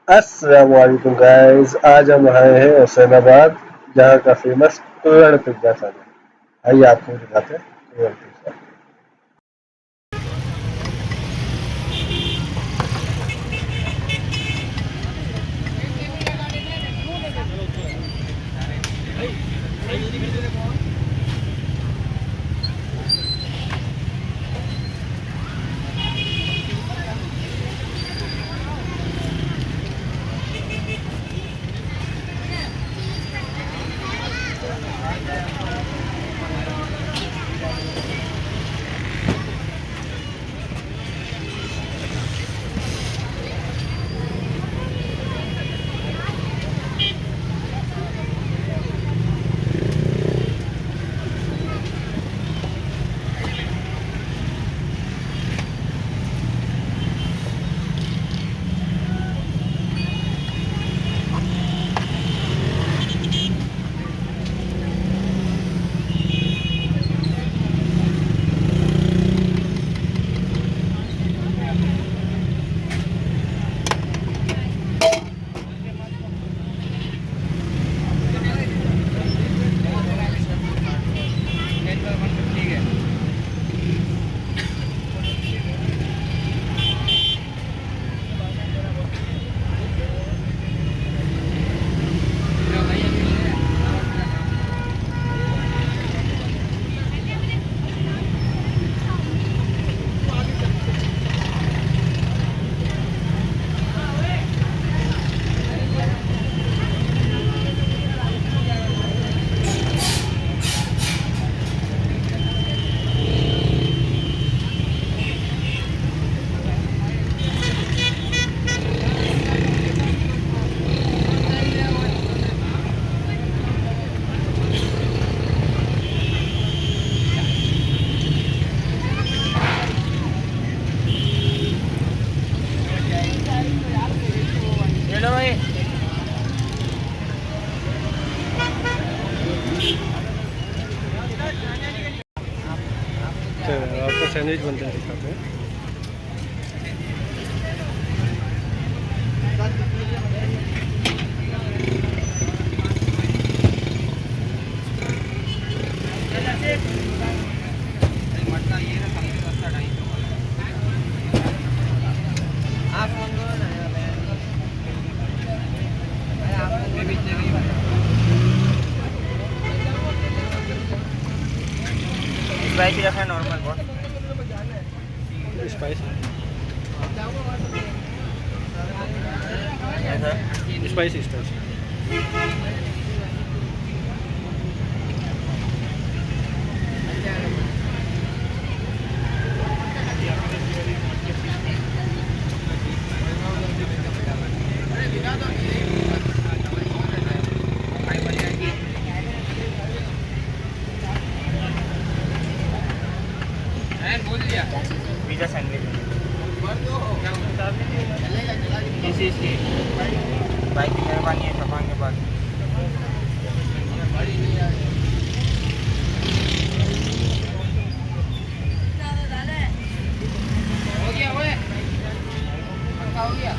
अस्सलाम वालेकुम गाइस। आज हम आए हैं हुसैनाबाद, जहाँ का फेमस कुल्हड़ पिज्जा खाने। आइए आपको दिखाते हैं कुल्हड़ पिज्जा। तो आपको सैंडविच बनते हैं दिखाते हैं। स्पाइसी रखना नॉर्मल बहुत स्पाइस ऐसा स्पाइसी स्पाइसी। पिज़्ज़ा सैंडविच इसी बाइक की मेहरबानी है छपान के पास हो गया हो गया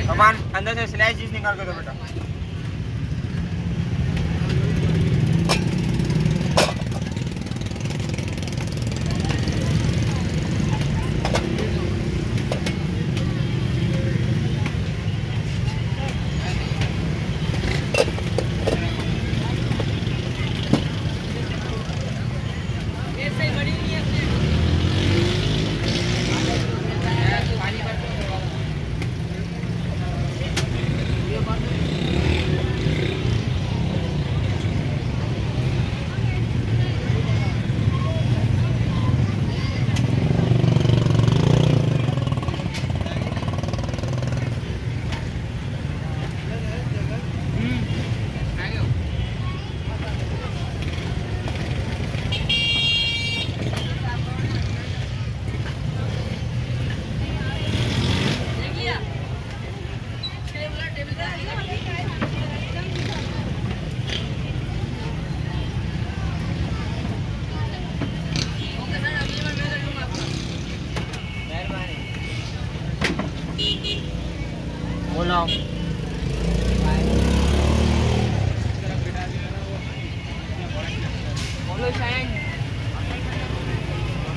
भगवान अंदर से स्लाइस चीज निकाल के दो बेटा बोलो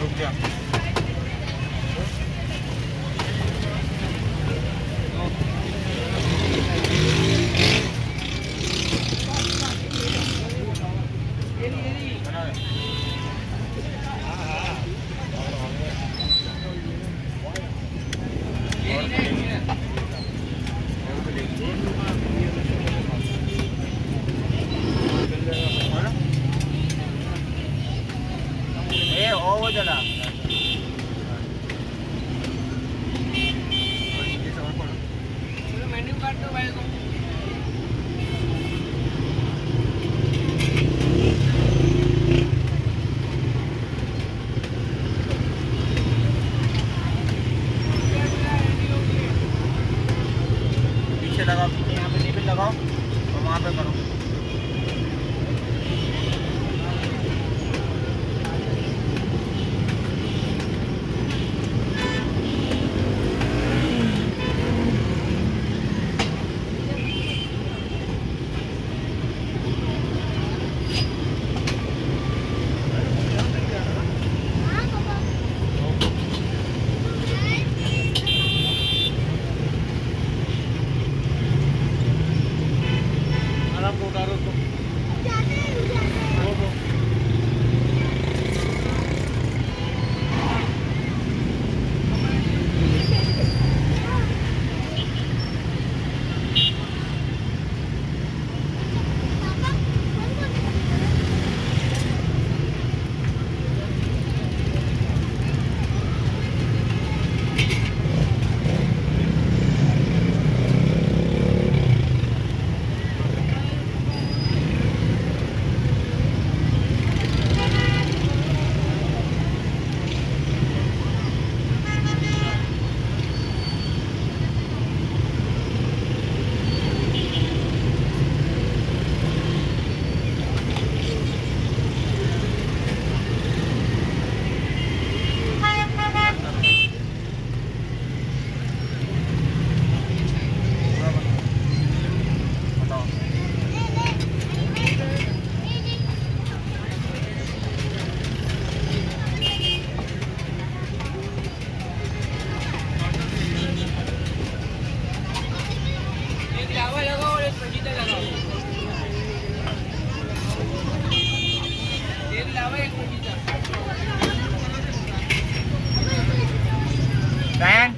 रुक जा वो जला मेन्यू कार्ड दो भाई को पीछे लगाओ यहाँ पे टेबल लगाओ और वहाँ पे करो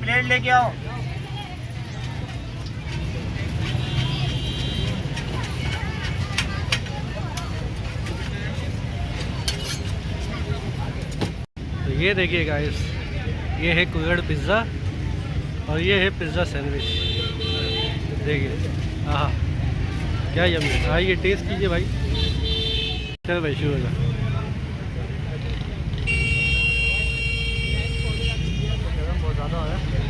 प्लेट लेके आओ तो ये देखिए गाइस, ये है कुल्हड़ पिज़्ज़ा और ये है पिज़्ज़ा सैंडविच। देखिए हाँ क्या यम्मी है। आइए टेस्ट कीजिए भाई। चल भाई शुरू होगा। बहुत ज़्यादा है।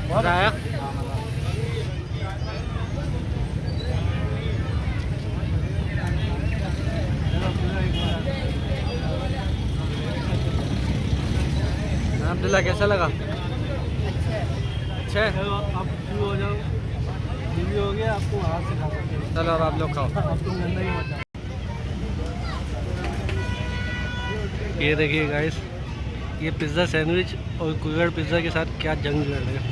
बहुत आया। अब्दुल्ला कैसा लगा? अच्छा है। आप शुरू हो जाओ, भी हो गया आपको हाथ से खा सकते हैं। चलो अब आप लोग खाओ। आपको गंदा ही मचा। ये देखिए गाइस, ये पिज़्ज़ा सैंडविच और कुकर पिज़्ज़ा के साथ क्या जंग लड़ रहे हैं।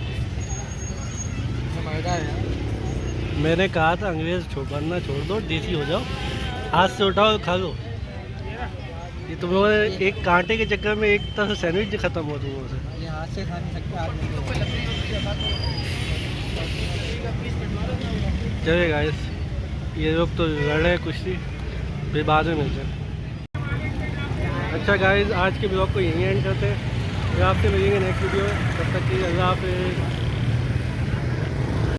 मैंने कहा था अंग्रेज़ बनना छोड़ दो, देसी हो जाओ, हाथ से उठाओ और खा लो। ये तुम लोगों ने एक कांटे के चक्कर में एक तरह से सैंडविच ख़त्म हो तुम लोगों से। ये हाथ से खा नहीं सकते आदमी। चलिए गाइस, ये लोग तो लड़ रहे हैं कुश्ती, फिर बाद में मिलते हैं। अच्छा गाइस, आज के ब्लॉग को यहीं एंड करते हैं, फिर आपसे मिलेंगे नेक्स्ट वीडियो में। तब तक के लिए अल्लाह हाफ़िज़।